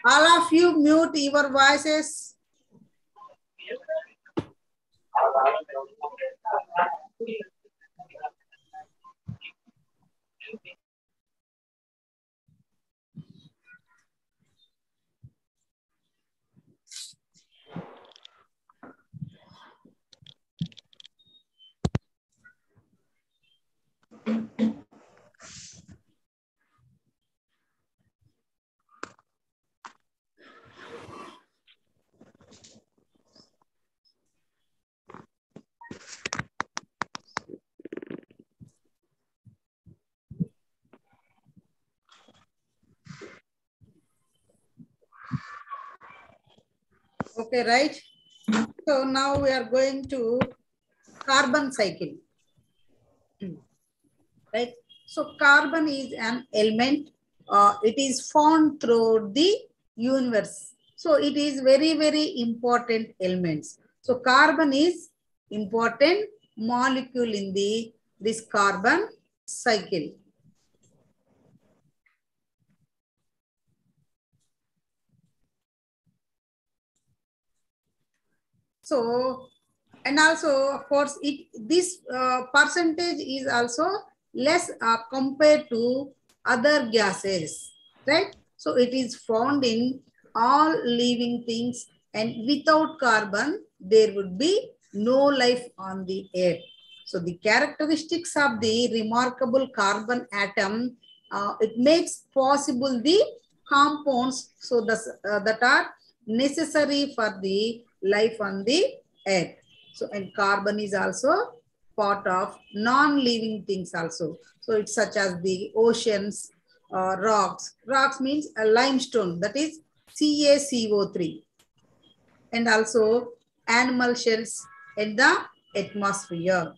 All of you mute your voices. Okay, right? So now we are going to carbon cycle. Right? So carbon is an element. It is found throughout the universe. So it is very, very important elements. So carbon is important molecule in this carbon cycle. So, and also of course this percentage is also less compared to other gases, right? So it is found in all living things, and without carbon there would be no life on the earth. So the characteristics of the remarkable carbon atom, it makes possible the compounds that are necessary for the life on the earth. So, and carbon is also part of non-living things also. So it's such as the oceans, rocks. Rocks means a limestone, that is CaCO3. And also animal shells in the atmosphere.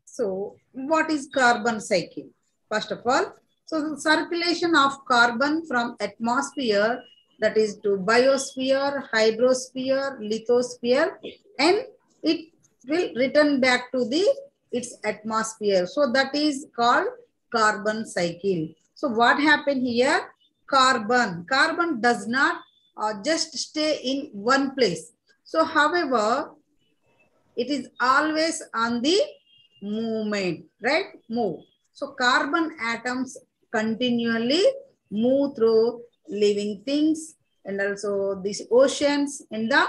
So what is carbon cycle? First of all, so the circulation of carbon from atmosphere, that is to biosphere, hydrosphere, lithosphere, and it will return back to its atmosphere. So that is called carbon cycle. So what happened here? Carbon does not just stay in one place. So however, it is always on the movement, right? Move. So carbon atoms continually move through living things, and also these oceans in the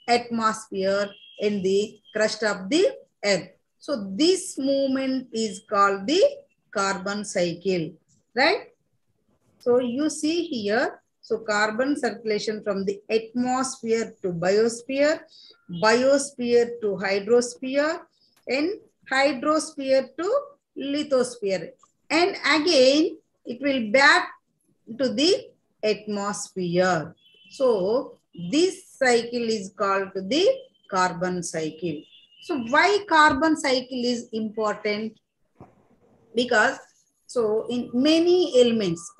atmosphere, in the crust of the earth. So this movement is called the carbon cycle, right? So you see here, so carbon circulation from the atmosphere to biosphere, biosphere to hydrosphere, and hydrosphere to lithosphere. And again, it will back to the atmosphere. So this cycle is called the carbon cycle. So why carbon cycle is important? Because so in many elements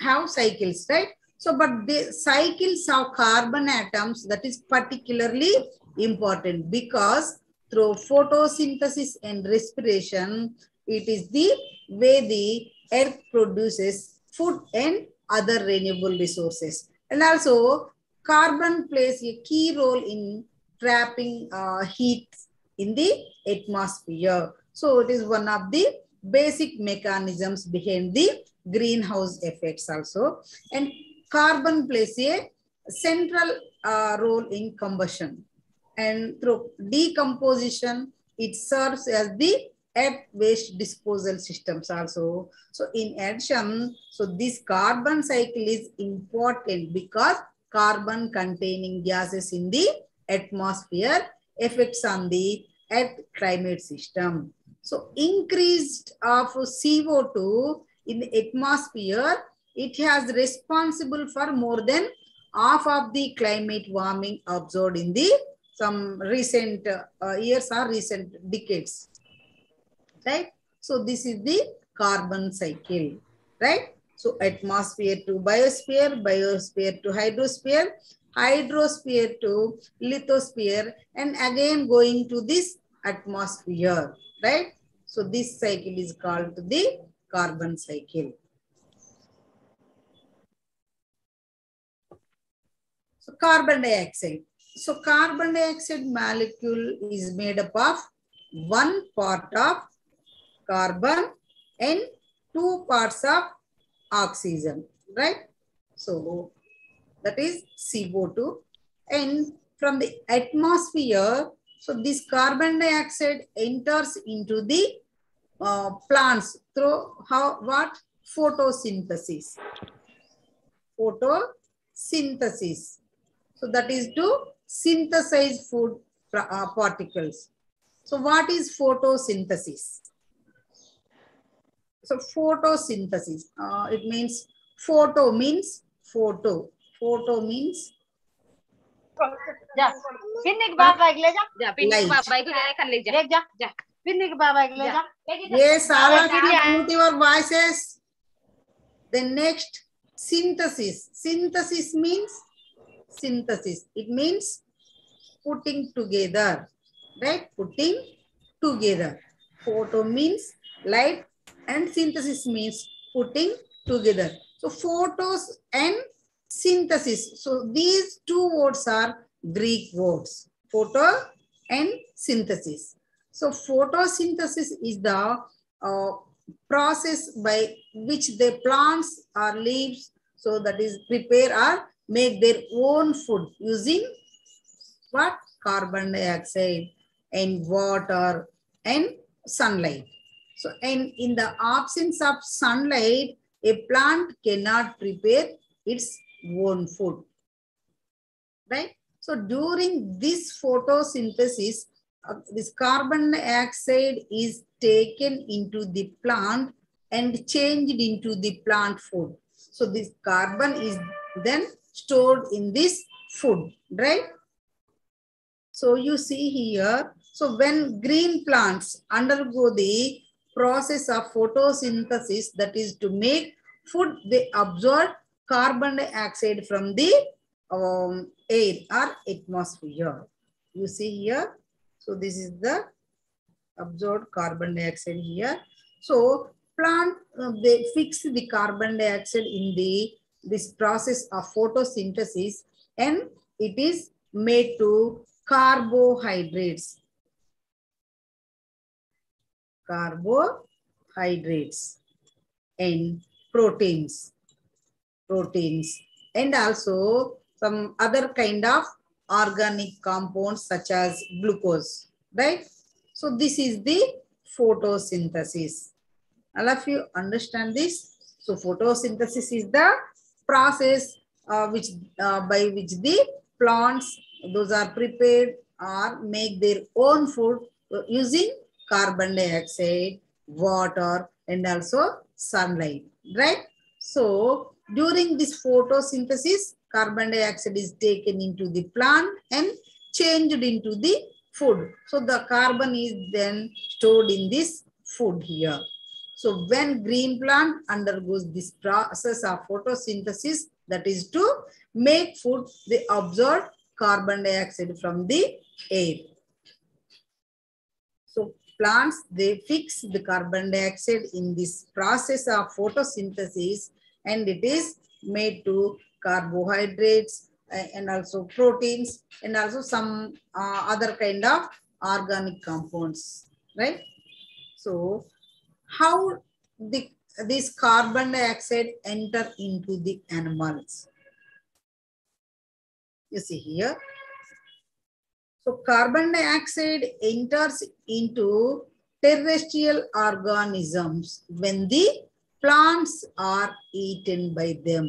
have cycles, right? So but the cycles of carbon atoms, that is particularly important, because through photosynthesis and respiration, it is the way the earth produces food and other renewable resources. And also carbon plays a key role in trapping heat in the atmosphere. So it is one of the basic mechanisms behind the greenhouse effects also. And carbon plays a central role in combustion. And through decomposition, it serves as the earth waste disposal systems also. So in addition, so this carbon cycle is important because carbon containing gases in the atmosphere affects on the earth climate system. So increased of CO2 in the atmosphere, it has responsible for more than half of the climate warming observed in the some recent years or recent decades, right? So this is the carbon cycle, right? So atmosphere to biosphere, biosphere to hydrosphere, hydrosphere to lithosphere, and again going to this atmosphere, right? So this cycle is called the carbon cycle. So carbon dioxide. So carbon dioxide molecule is made up of one part of carbon and two parts of oxygen, right? So that is CO2. And from the atmosphere, so this carbon dioxide enters into the plants through what? Photosynthesis. Photosynthesis. So that is to synthesize food particles. So what is photosynthesis? So photosynthesis, it means photo means photo. Photo means light. Yes, all of you mute your voices. Then next, synthesis. Synthesis means synthesis. It means putting together, right? Putting together. Photo means light and synthesis means putting together. So photos and synthesis. So these two words are Greek words. Photo and synthesis. So photosynthesis is the process by which the plants or leaves, so that is prepare or make their own food using what? Carbon dioxide and water and sunlight. So, and in the absence of sunlight, a plant cannot prepare its own food, right? So during this photosynthesis, this carbon dioxide is taken into the plant and changed into the plant food. So this carbon is then stored in this food, right? So you see here, so when green plants undergo the process of photosynthesis, that is to make food, they absorb carbon dioxide from the air or atmosphere. You see here, so this is the absorbed carbon dioxide here. So plant, they fix the carbon dioxide in this process of photosynthesis, and it is made to carbohydrates. Carbohydrates and proteins. And also some other kind of organic compounds such as glucose, right? So this is the photosynthesis. All of you understand this? So photosynthesis is the process by which the plants, those are prepared or make their own food using carbon dioxide, water, and also sunlight, right? So during this photosynthesis, carbon dioxide is taken into the plant and changed into the food. So the carbon is then stored in this food here. So when green plant undergoes this process of photosynthesis, that is to make food, they absorb carbon dioxide from the air. So plants, they fix the carbon dioxide in this process of photosynthesis, and it is made to carbohydrates and also proteins and also some other kind of organic compounds, right? So how this carbon dioxide enter into the animals? You see here. So carbon dioxide enters into terrestrial organisms when the plants are eaten by them.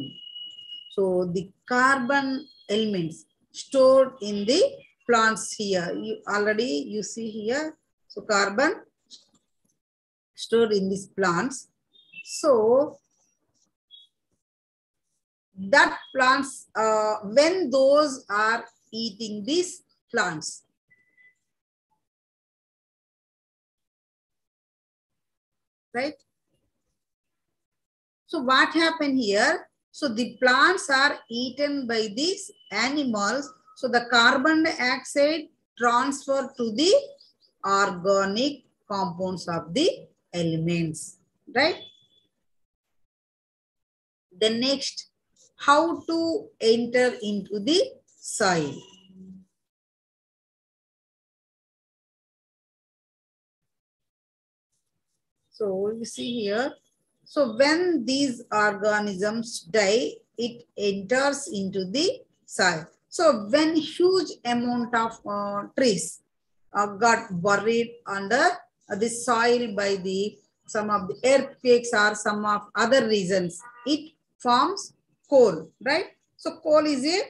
So the carbon elements stored in the plants here. You see here. So carbon stored in these plants. So that plants, when those are eating these plants, right? So what happened here? So the plants are eaten by these animals. So the carbon dioxide transfer to the organic compounds of the elements, right? The next, how to enter into the soil. So you see here. So when these organisms die, it enters into the soil. So when huge amount of trees got buried under the soil by the some of the earthquakes or some of other reasons, it forms coal, right? So coal is a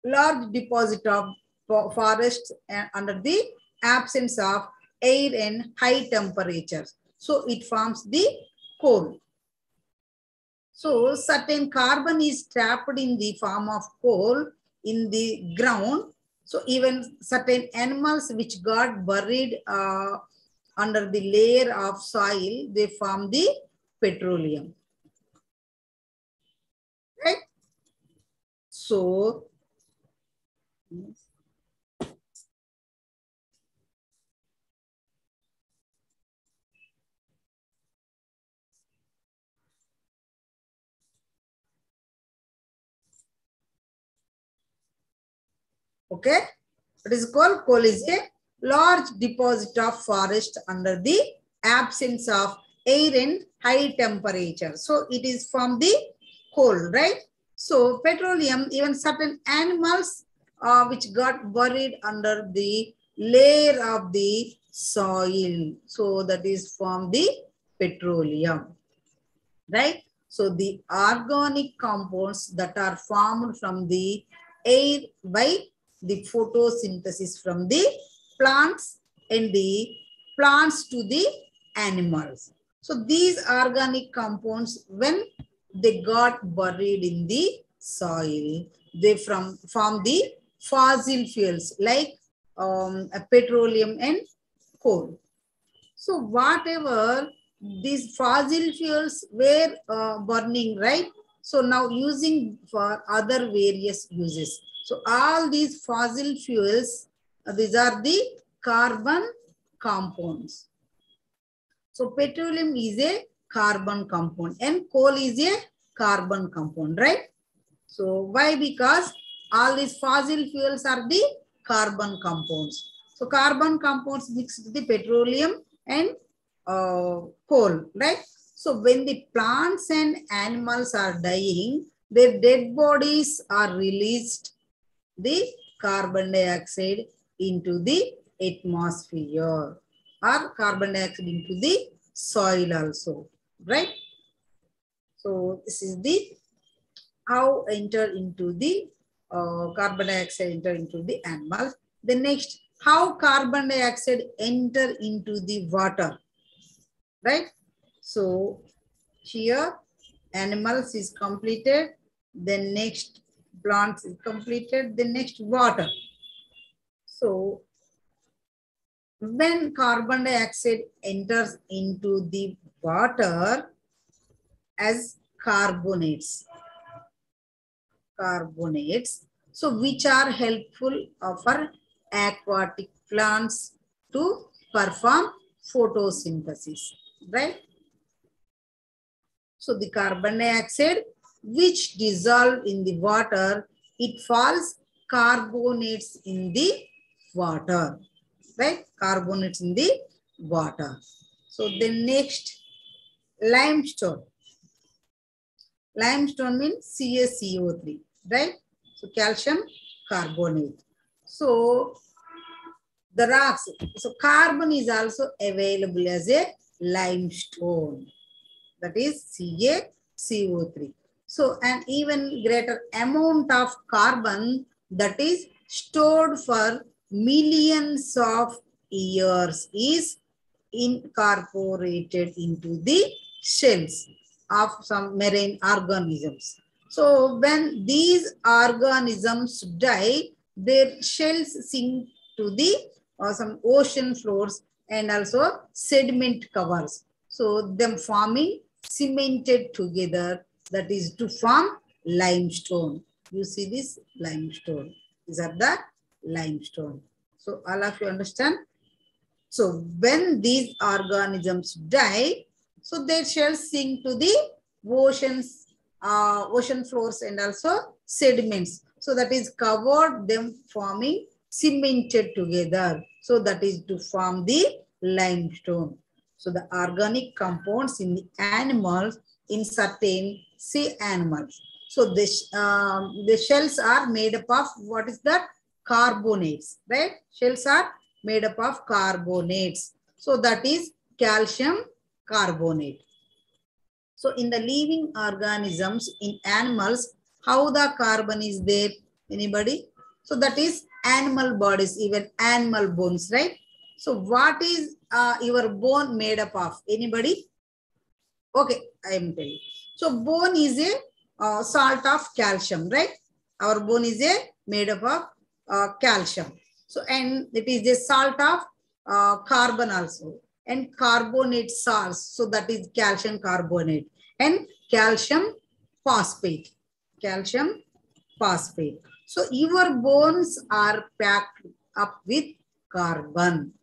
large deposit of forests under the absence of air and high temperatures. So it forms the coal. So certain carbon is trapped in the form of coal in the ground. So even certain animals which got buried under the layer of soil, they form the petroleum. Right? So okay, it is called coal is a large deposit of forest under the absence of air and high temperature. So it is from the coal, right? So petroleum, even certain animals which got buried under the layer of the soil. So that is from the petroleum, right? So the organic compounds that are formed from the air by the photosynthesis from the plants and the plants to the animals. So these organic compounds, when they got buried in the soil, they form the fossil fuels like petroleum and coal. So whatever these fossil fuels were burning, right? So now using for other various uses. So all these fossil fuels, these are the carbon compounds. So petroleum is a carbon compound and coal is a carbon compound, right? So why? Because all these fossil fuels are the carbon compounds. So carbon compounds mixed with the petroleum and coal, right? So when the plants and animals are dying, their dead bodies are released the carbon dioxide into the atmosphere or carbon dioxide into the soil also, right? So this is the how enter into the carbon dioxide enter into the animals. The next, how carbon dioxide enter into the water, right? So here animals is completed, then next plants is completed, then next water. So when carbon dioxide enters into the water as carbonates, so which are helpful for aquatic plants to perform photosynthesis, right? So the carbon dioxide which dissolve in the water, it falls carbonates in the water, right? Carbonates in the water. So the next, limestone. Limestone means CaCO3, right? So calcium carbonate. So the rocks, so carbon is also available as a limestone, that is CaCO3. So an even greater amount of carbon that is stored for millions of years is incorporated into the shells of some marine organisms. So when these organisms die, their shells sink to the some ocean floors and also sediment covers. So them forming cemented together, that is to form limestone. You see this limestone. These are the limestone. So all of you understand? So when these organisms die, so their shells sink to the oceans, ocean floors and also sediments. So that is covered them forming cemented together. So that is to form the limestone. So the organic compounds in the animals, in certain sea animals. So the shells are made up of, what is that? Carbonates, right? Shells are made up of carbonates. So that is calcium carbonate. So in the living organisms, in animals, how the carbon is there? Anybody? So that is animal bodies, even animal bones, right? So what is your bone made up of? Anybody? Okay, I am telling. So bone is a salt of calcium, right? Our bone is a made up of calcium. So and it is a salt of carbon also, and carbonate salts. So that is calcium carbonate and calcium phosphate. Calcium phosphate. So your bones are packed up with carbon.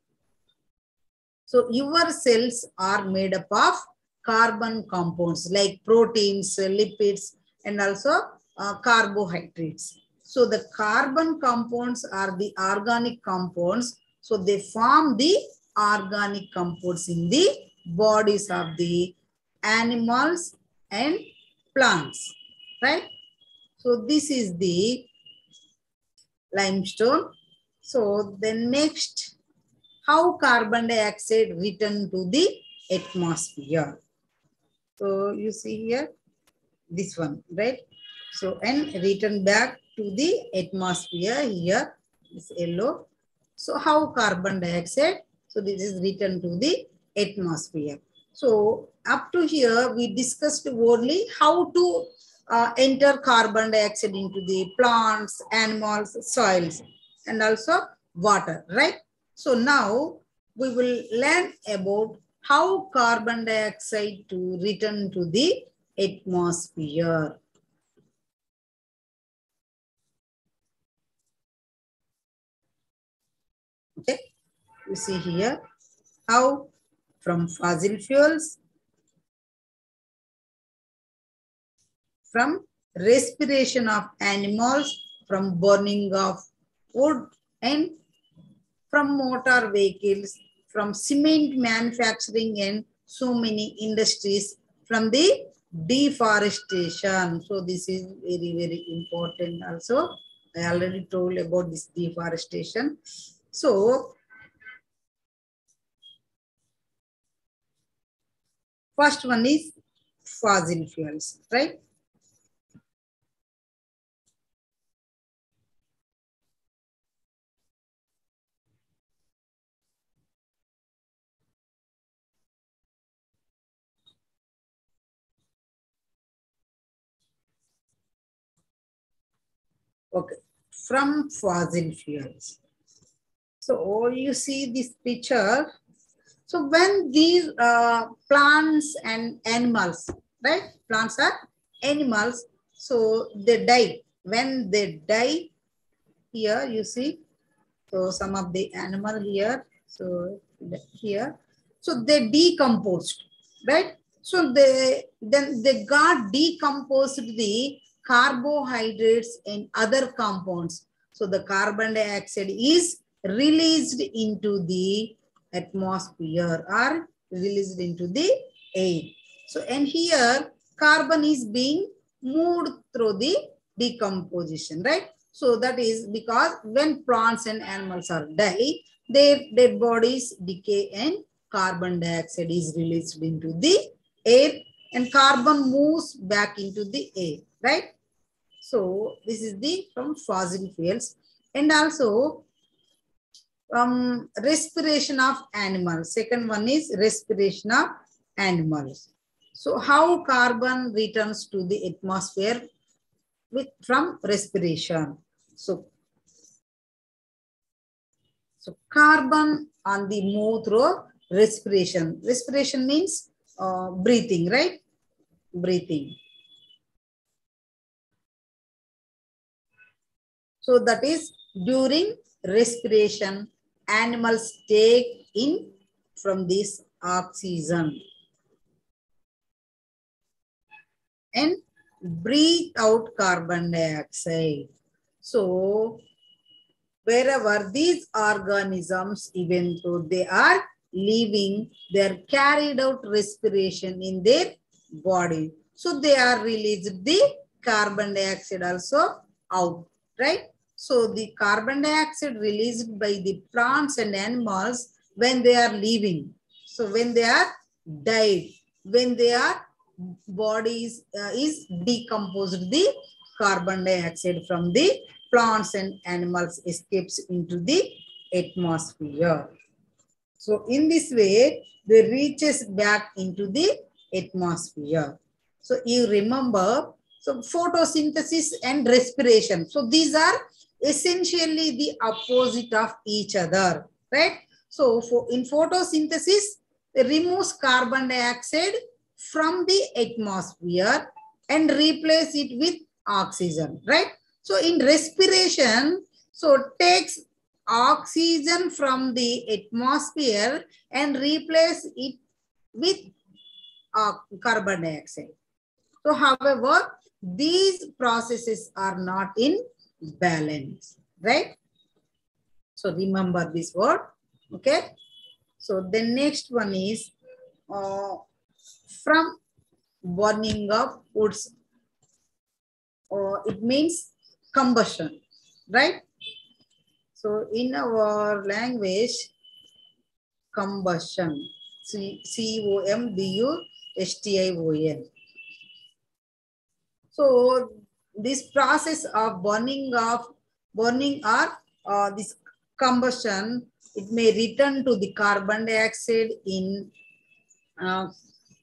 So your cells are made up of carbon compounds like proteins, lipids, and also carbohydrates. So the carbon compounds are the organic compounds. So they form the organic compounds in the bodies of the animals and plants, right? So this is the limestone. So the next, how carbon dioxide return to the atmosphere. So you see here, this one, right? So and return back to the atmosphere here, this yellow. So how carbon dioxide? So this is returned to the atmosphere. So up to here, we discussed only how to enter carbon dioxide into the plants, animals, soils, and also water, right? So now we will learn about how carbon dioxide to return to the atmosphere. Okay, you see here how from fossil fuels, from respiration of animals, from burning of wood, and from motor vehicles, from cement manufacturing and so many industries, from the deforestation. So this is very, very important also. I already told about this deforestation. So first one is fossil fuels, right? Okay, from fossil fuels. So you see this picture. So when these plants and animals, right? Plants are animals. So they die. When they die, here you see. So some of the animal here. So here. So they decomposed, right? So then they got decomposed the carbohydrates and other compounds. So the carbon dioxide is released into the atmosphere or released into the air. So and here carbon is being moved through the decomposition, right? So that is because when plants and animals are die, their dead bodies decay and carbon dioxide is released into the air and carbon moves back into the air, right? So this is the from fossil fuels. And also respiration of animals. Second one is respiration of animals. So how carbon returns to the atmosphere from respiration. So carbon on the move through respiration. Respiration means breathing, right? Breathing. So that is during respiration, animals take in from this oxygen and breathe out carbon dioxide. So wherever these organisms, even though they are living, they are carried out respiration in their body. So they are released the carbon dioxide also out, right? So the carbon dioxide released by the plants and animals when they are living. So when they are died, when their body is decomposed, the carbon dioxide from the plants and animals escapes into the atmosphere. So in this way, they reaches back into the atmosphere. So you remember, so photosynthesis and respiration. So these are essentially the opposite of each other, right? So in photosynthesis, it removes carbon dioxide from the atmosphere and replace it with oxygen, right? So in respiration, so takes oxygen from the atmosphere and replace it with carbon dioxide. So however, these processes are not in balance, right? So remember this word, okay? So the next one is from burning of woods. It means combustion, right? So in our language, combustion, combustion. So this process of burning or this combustion, it may return to the carbon dioxide in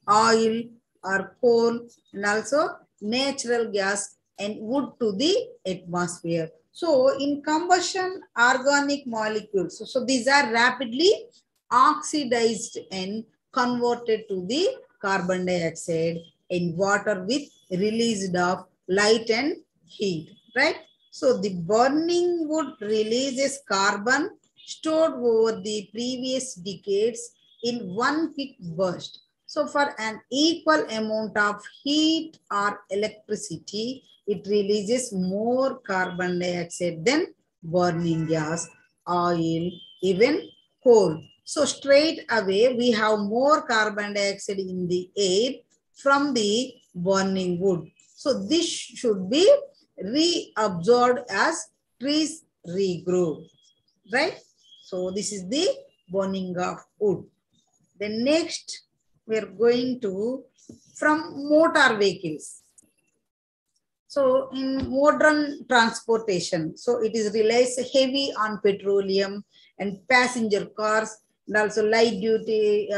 oil or coal, and also natural gas and wood to the atmosphere. So in combustion, organic molecules, so these are rapidly oxidized and converted to the carbon dioxide in water with released of light and heat, right? So the burning wood releases carbon stored over the previous decades in one quick burst. So for an equal amount of heat or electricity, it releases more carbon dioxide than burning gas, oil, even coal. So straight away, we have more carbon dioxide in the air from the burning wood. So this should be reabsorbed as trees regrow, right? So this is the burning of wood. The next, we are going to from motor vehicles. So in modern transportation, so it is relies heavy on petroleum and passenger cars and also light duty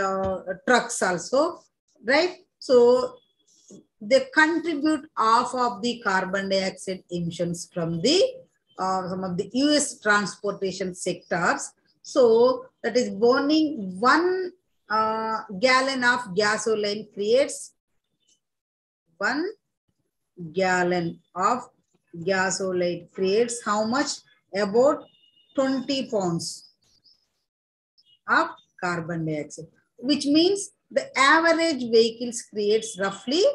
trucks also, right? So they contribute half of the carbon dioxide emissions from the some of the US transportation sectors. So that is burning 1 gallon of gasoline creates 1 gallon of gasoline creates how much? About 20 pounds of carbon dioxide, which means the average vehicles creates roughly,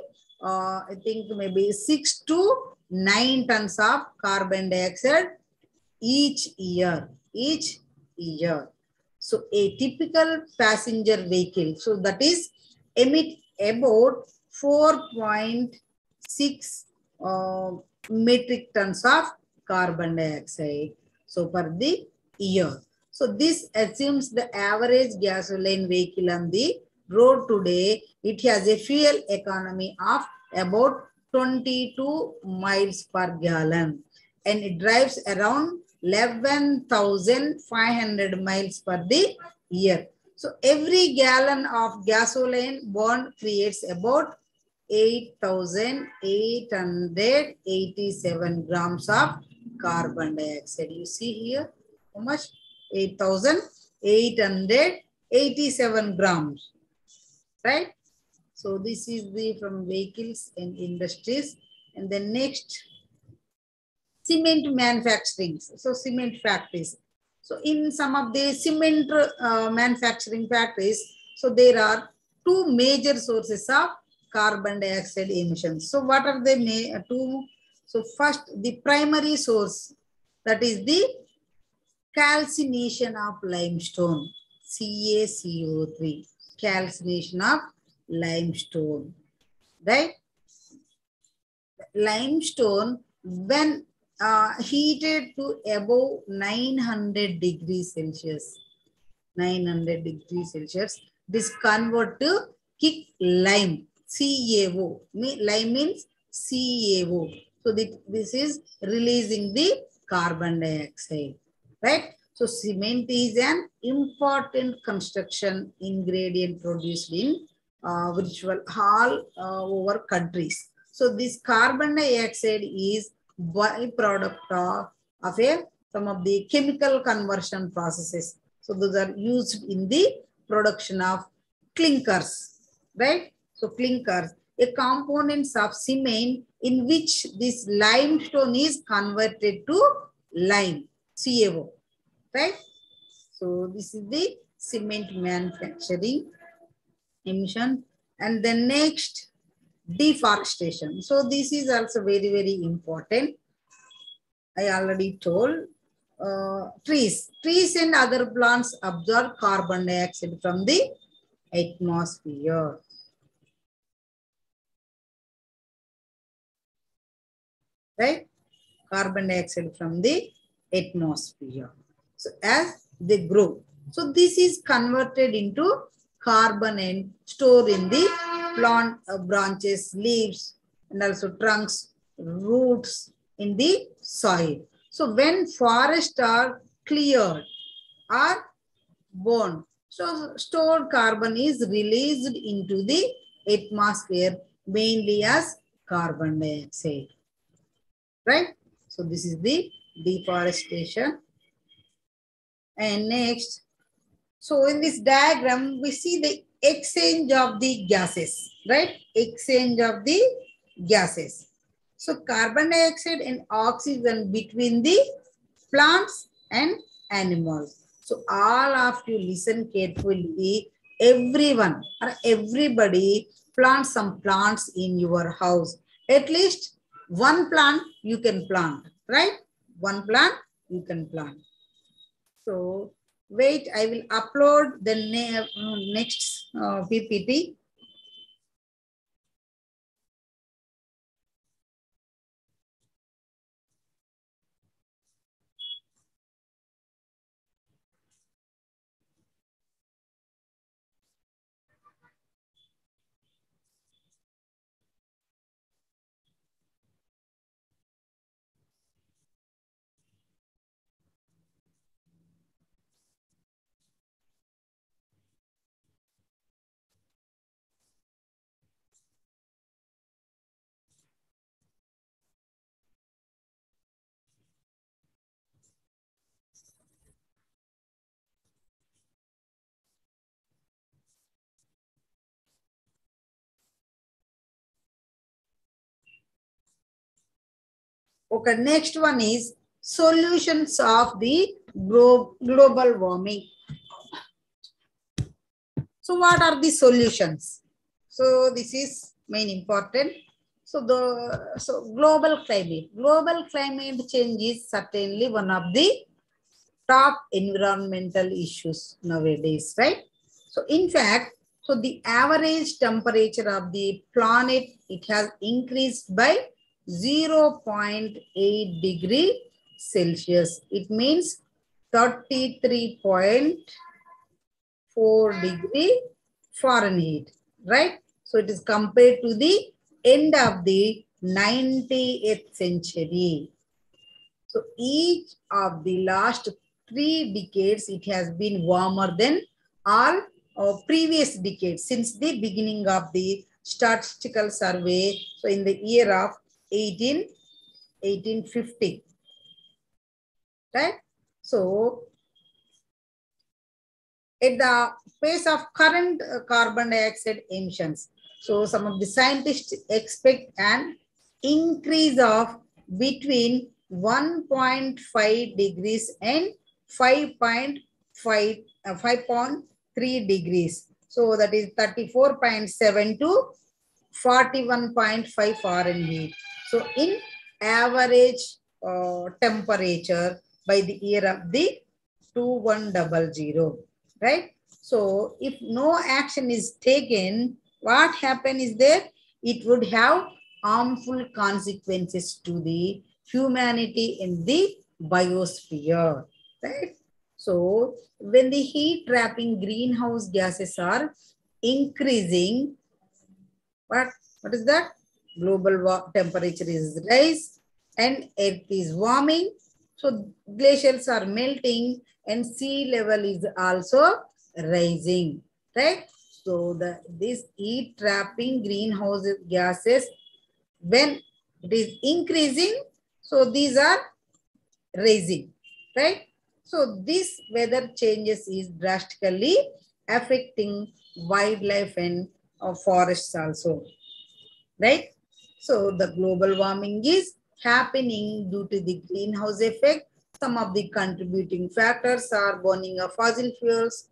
I think maybe 6 to 9 tons of carbon dioxide each year. So a typical passenger vehicle, so that is emit about 4.6 metric tons of carbon dioxide. So per the year. So this assumes the average gasoline vehicle on the road today, it has a fuel economy of about 22 miles per gallon and it drives around 11,500 miles per the year. So every gallon of gasoline burned creates about 8,887 grams of carbon dioxide. You see here how much? 8,887 grams, right? So this is the from vehicles and industries. And then next, cement manufacturing. So cement factories. So in some of the cement manufacturing factories, so there are 2 major sources of carbon dioxide emissions. So what are the two? So first, the primary source that is the calcination of limestone, CaCO3, calcination of limestone, right? Limestone, when heated to above 900 degrees Celsius, 900 degrees Celsius, this convert to kick lime, CaO. Lime means CaO. So this is releasing the carbon dioxide, right? So cement is an important construction ingredient produced in virtual all over countries. So this carbon dioxide is byproduct of some of the chemical conversion processes. So those are used in the production of clinkers, right? So clinkers, a component of cement in which this limestone is converted to lime, CaO, right? So this is the cement manufacturing emission. And then next, deforestation. So this is also very, very important. I already told. Trees and other plants absorb carbon dioxide from the atmosphere. Right? Carbon dioxide from the atmosphere. So as they grow. So this is converted into carbon and stored in the plant branches, leaves, and also trunks, roots in the soil. So when forests are cleared or burned, so stored carbon is released into the atmosphere mainly as carbon dioxide. Right? So this is the deforestation. And next, so in this diagram, we see the exchange of the gases, right? Exchange of the gases. So carbon dioxide and oxygen between the plants and animals. So all of you listen carefully. Everyone or everybody plant some plants in your house. At least one plant you can plant, right? One plant you can plant. So wait, I will upload the next PPT. Okay, next one is solutions of the global warming. So what are the solutions? So this is main important. So global climate change is certainly one of the top environmental issues nowadays, right? So in fact, so the average temperature of the planet, it has increased by 0.8 degree Celsius. It means 33.4 degree Fahrenheit, right? So it is compared to the end of the 90th century. So each of the last 3 decades, it has been warmer than all previous decades since the beginning of the statistical survey. So in the year of 1850, right? So at the pace of current carbon dioxide emissions, so some of the scientists expect an increase of between 1.5 degrees and 5.3 degrees. So that is 34.7 to 41.5 Fahrenheit. So in average temperature by the year of the 2100, right? So if no action is taken, what happen is that it would have harmful consequences to the humanity in the biosphere, right? So when the heat trapping greenhouse gases are increasing, what is that? Global temperature is rise and earth is warming. So glaciers are melting and sea level is also rising, right? So this heat trapping greenhouse gases, when it is increasing, so these are rising, right? So this weather changes is drastically affecting wildlife and forests also, right? So the global warming is happening due to the greenhouse effect. Some of the contributing factors are burning of fossil fuels,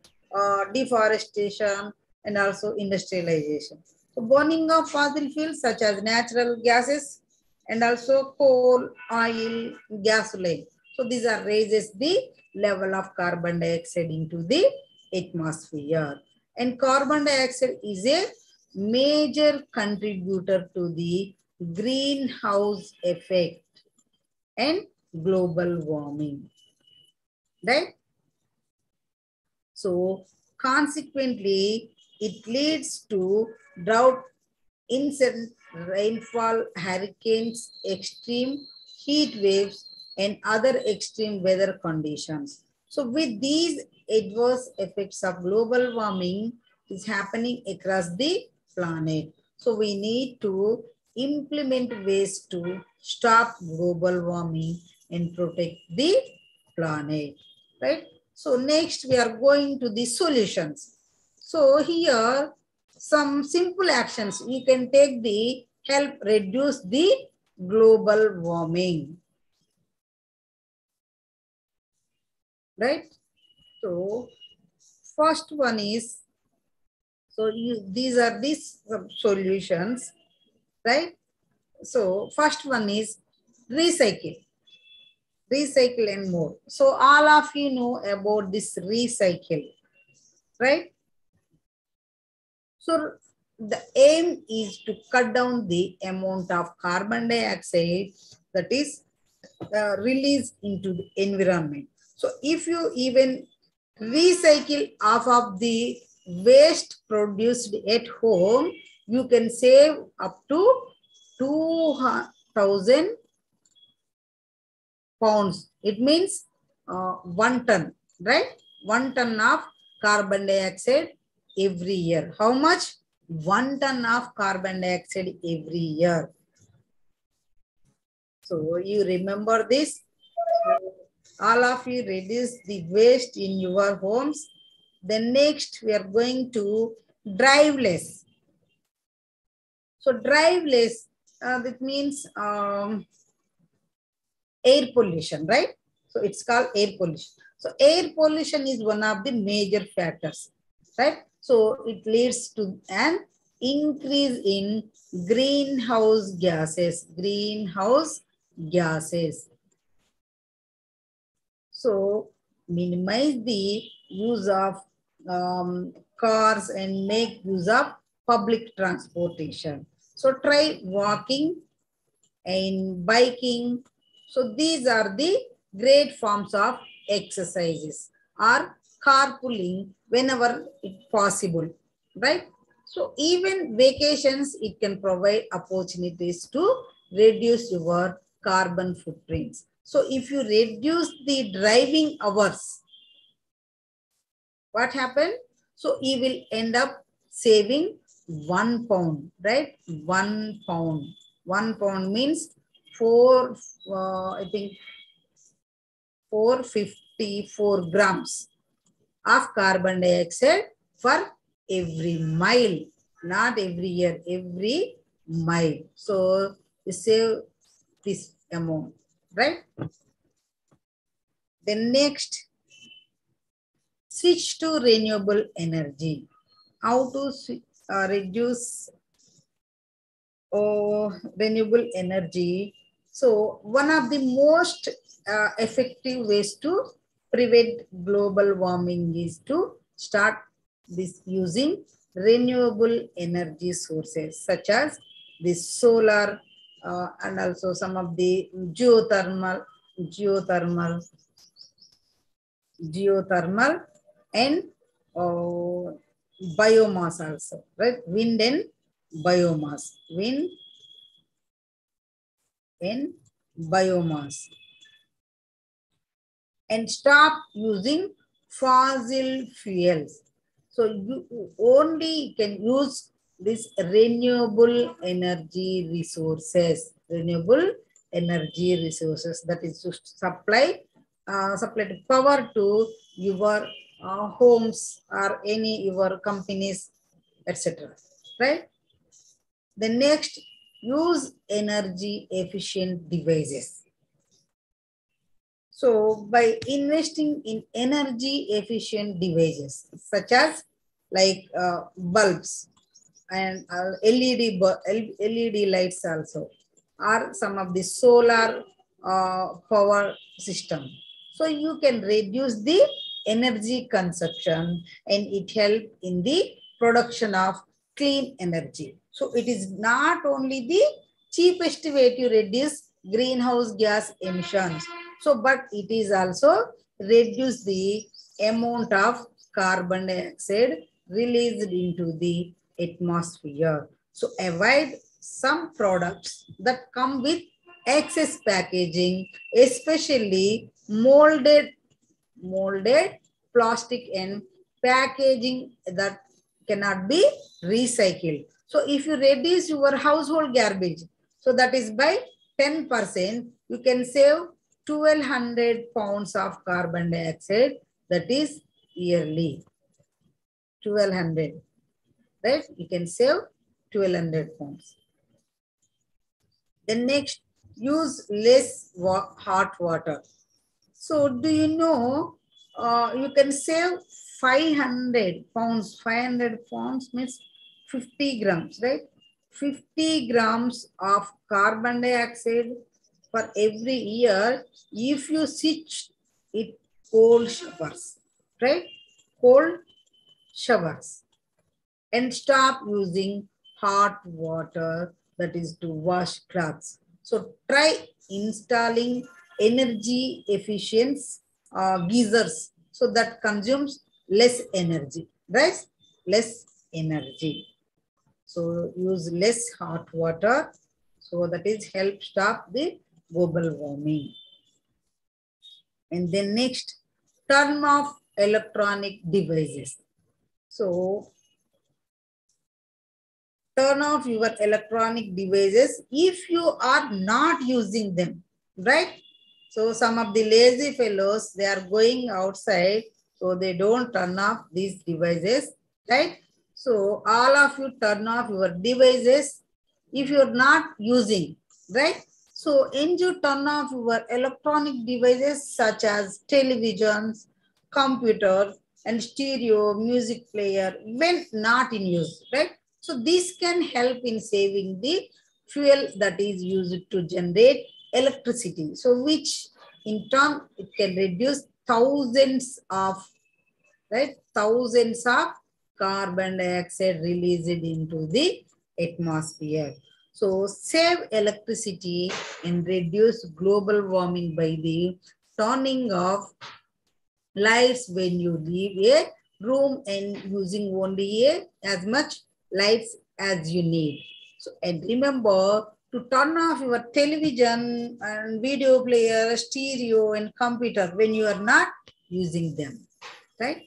deforestation, and also industrialization. So burning of fossil fuels such as natural gases and also coal, oil, gasoline. So these are raises the level of carbon dioxide into the atmosphere. And carbon dioxide is a major contributor to the greenhouse effect and global warming, right? So consequently, it leads to drought, instant rainfall, hurricanes, extreme heat waves, and other extreme weather conditions. So with these adverse effects of global warming is happening across the planet. So we need to implement ways to stop global warming and protect the planet, right? So next we are going to the solutions. So here some simple actions we can take the help reduce the global warming, right? So first one is, so these are these solutions, right? So first one is recycle, recycle and more. So all of you know about this recycle, right? So the aim is to cut down the amount of carbon dioxide that is released into the environment. So if you even recycle half of the waste produced at home, you can save up to 2,000 pounds. It means 1 ton, right? 1 ton of carbon dioxide every year. How much? 1 ton of carbon dioxide every year. So you remember this? All of you reduce the waste in your homes. Then next we are going to drive less. So drive less, that means air pollution, right? So it's called air pollution. So air pollution is one of the major factors, right? So it leads to an increase in greenhouse gases, greenhouse gases. So minimize the use of cars and make use of public transportation. So try walking and biking. So these are the great forms of exercises, or carpooling whenever it possible, right? So even vacations, it can provide opportunities to reduce your carbon footprints. So if you reduce the driving hours, what happened? So you will end up saving 1 pound, right? 1 pound. 1 pound means I think 454 grams of carbon dioxide for every mile, not every year, every mile. So you save this amount, right? Then next, switch to renewable energy. How to reduce renewable energy? So one of the most effective ways to prevent global warming is to start this using renewable energy sources such as the solar and also some of the geothermal and biomass also, right? Wind and biomass. Wind and biomass. And stop using fossil fuels. So you only can use this renewable energy resources. Renewable energy resources, that is to supply power to your homes or any your companies, etc. Right? The next, use energy efficient devices. So by investing in energy efficient devices such as like bulbs and LED lights also, or some of the solar power system. So you can reduce the energy consumption and it helps in the production of clean energy. So it is not only the cheapest way to reduce greenhouse gas emissions, so but it is also reduce the amount of carbon dioxide released into the atmosphere. So avoid some products that come with excess packaging, especially molded plastic and packaging that cannot be recycled. So if you reduce your household garbage, so that is by 10%, you can save 1200 pounds of carbon dioxide, that is yearly. 1200, right? You can save 1200 pounds. Then next, use less hot water. So do you know you can save 500 pounds. 500 pounds means 50 grams, right? 50 grams of carbon dioxide for every year if you switch it cold showers, right? Cold showers. And stop using hot water, that is to wash clothes. So try installing energy efficient geysers so that consumes less energy, right? Less energy. So use less hot water. So that is help stop the global warming. And then next, turn off electronic devices. So turn off your electronic devices if you are not using them, right? So some of the lazy fellows, they are going outside, so they don't turn off these devices, right? So all of you turn off your devices if you're not using, right? So and you turn off your electronic devices such as televisions, computer, and stereo, music player when not in use, right? So this can help in saving the fuel that is used to generate electricity. So which in turn it can reduce thousands of carbon dioxide released into the atmosphere. So save electricity and reduce global warming by the turning off lights when you leave a room and using only as much lights as you need. So, and remember to turn off your television and video player, stereo and computer when you are not using them, right?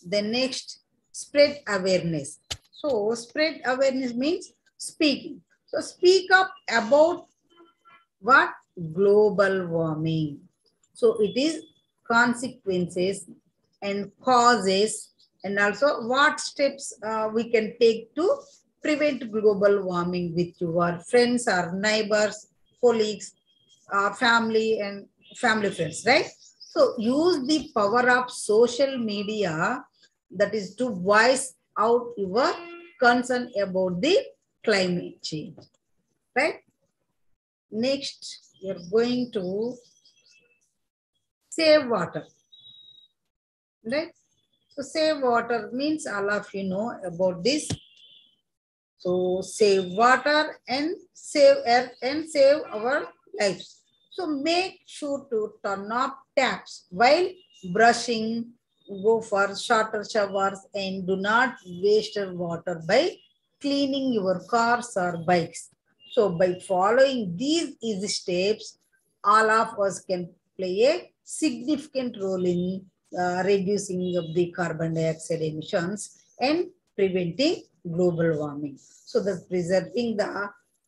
The next, spread awareness. So spread awareness means speaking. So speak up about what? Global warming. So it is consequences and causes and also what steps we can take to prevent global warming with your friends or neighbors, colleagues, family and family friends, right? So use the power of social media, that is to voice out your concern about the climate change, right? Next, you're going to save water, right? So save water means all of you know about this. So save water and save earth and save our lives. So make sure to turn off taps while brushing, go for shorter showers, and do not waste your water by cleaning your cars or bikes. So by following these easy steps, all of us can play a significant role in reducing of the carbon dioxide emissions and preventing global warming. So thus preserving the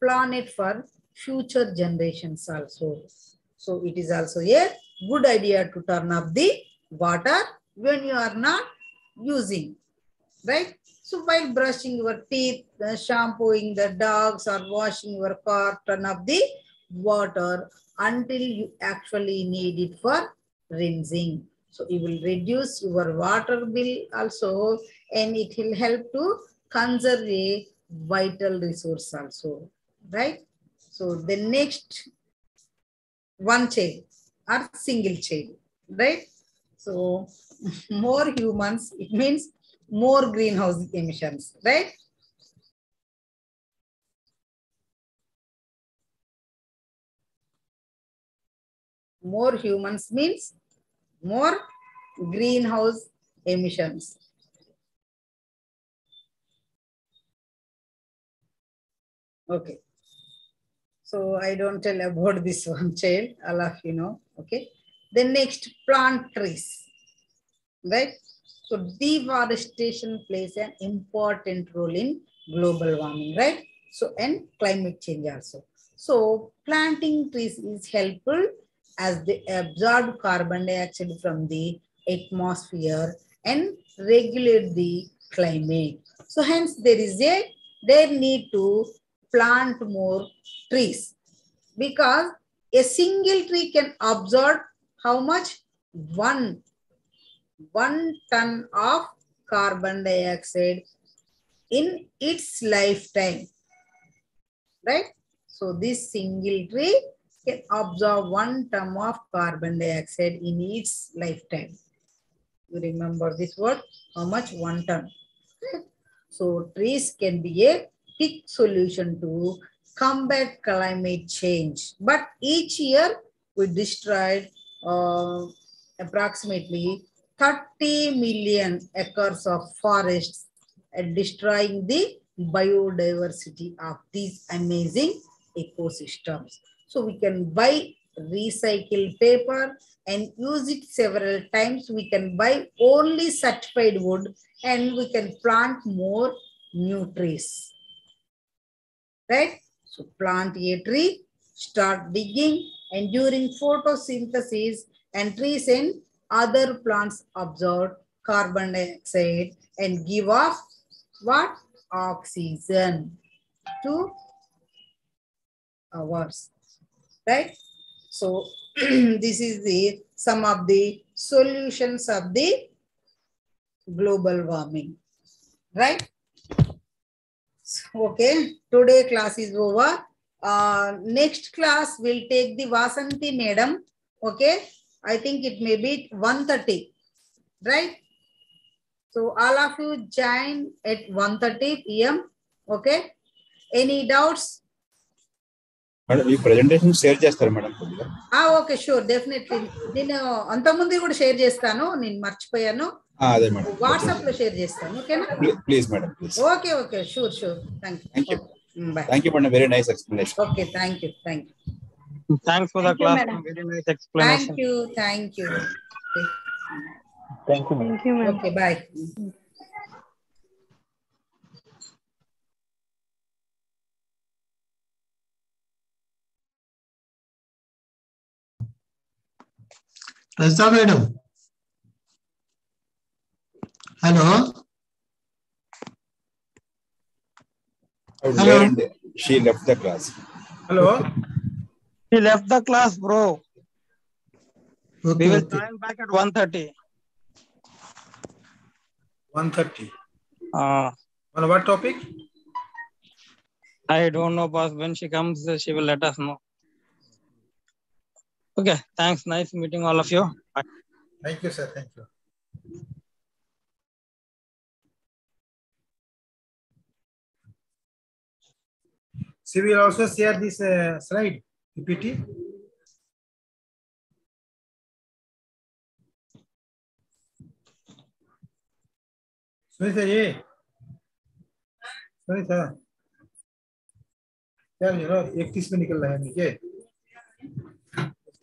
planet for future generations also. So it is also a good idea to turn off the water when you are not using, right? So while brushing your teeth, shampooing the dogs or washing your car, turn off the water until you actually need it for rinsing. So you will reduce your water bill also, and it will help to conserve a vital resource also, right? So the next, one child or single child, right? So more humans, it means more greenhouse emissions, right? More humans means more greenhouse emissions. Okay. So I don't tell about this one child, all of you know, okay. Then next, plant trees, right? So deforestation plays an important role in global warming, right? So and climate change also. So planting trees is helpful as they absorb carbon dioxide from the atmosphere and regulate the climate. So hence there need to plant more trees because a single tree can absorb how much? One ton of carbon dioxide in its lifetime, right? So this single tree can absorb 1 ton of carbon dioxide in its lifetime. You remember this word? How much? 1 ton. So trees can be a quick solution to combat climate change. But each year we destroyed approximately 30 million acres of forests, destroying the biodiversity of these amazing ecosystems. So we can buy recycled paper and use it several times. We can buy only certified wood and we can plant more new trees, right? So plant a tree, start digging, and during photosynthesis and trees and other plants absorb carbon dioxide and give off what? Oxygen to ours, right? So this is the some of the solutions of the global warming, right? Okay, today class is over. Next class will take the Vasanti madam. Okay, I think it may be 1:30, right? So all of you join at 1:30 p.m. Okay, any doubts? Madam, ఈ presentation share చేస్తారు madam కొద్దిగా. Okay, sure, definitely. నేను అంతకుముందు కూడా share చేస్తాను, నేను మర్చిపోయాను. అదే మేడం. వాట్సాప్ లో షేర్ చేస్తాను, ఓకేనా? Please madam, please. Okay, sure. Thank you. Bye. Thank you for a very nice explanation. Okay, thank you. Thanks for the class. Very nice explanation. Thank you. Okay. Thank you, ma'am. Okay, bye. Rasta madam. Hello. Hello. She left the class. Hello. She left the class, bro. Okay, We will join back at 1:30. 1:30. On what topic? I don't know, boss. When she comes, she will let us know. Okay, thanks. Nice meeting all of you. Bye. Thank you, sir. Thank you. So we will also share this slide, PPT. Sunita ये सुनीता क्या 31 में निकल रहा है नीचे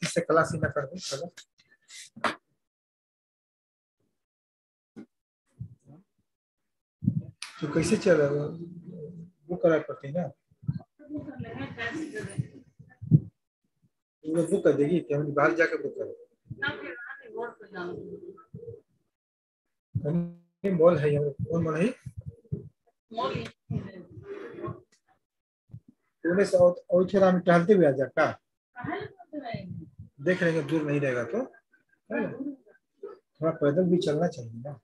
31 से class ही ना कर दे चलो तो कैसे चल रहा है बुक करा पड़ती है ना वो बुक कर देगी क्या हम बाहर जाकर बुक करें मॉल है यहाँ कौन मॉल है पुणे से और थोड़ा हम टहलते हुए आ जाता देख लेंगे दूर नहीं रहेगा तो थोड़ा पैदल भी चलना चाहिए ना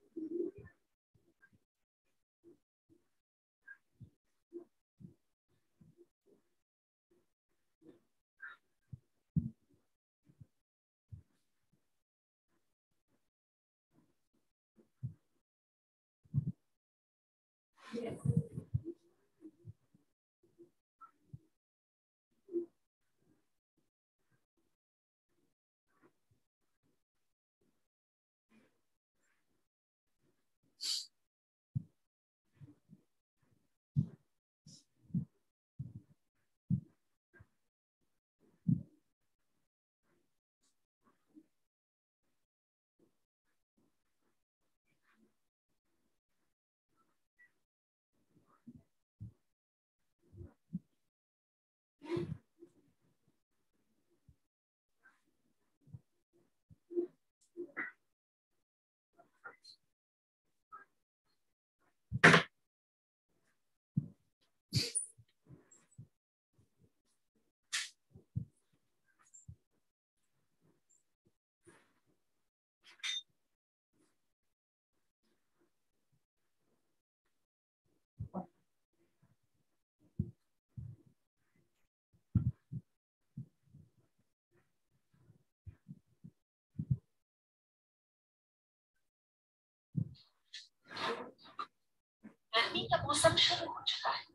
गर्मी का मौसम शुरू हो चुका है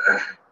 है।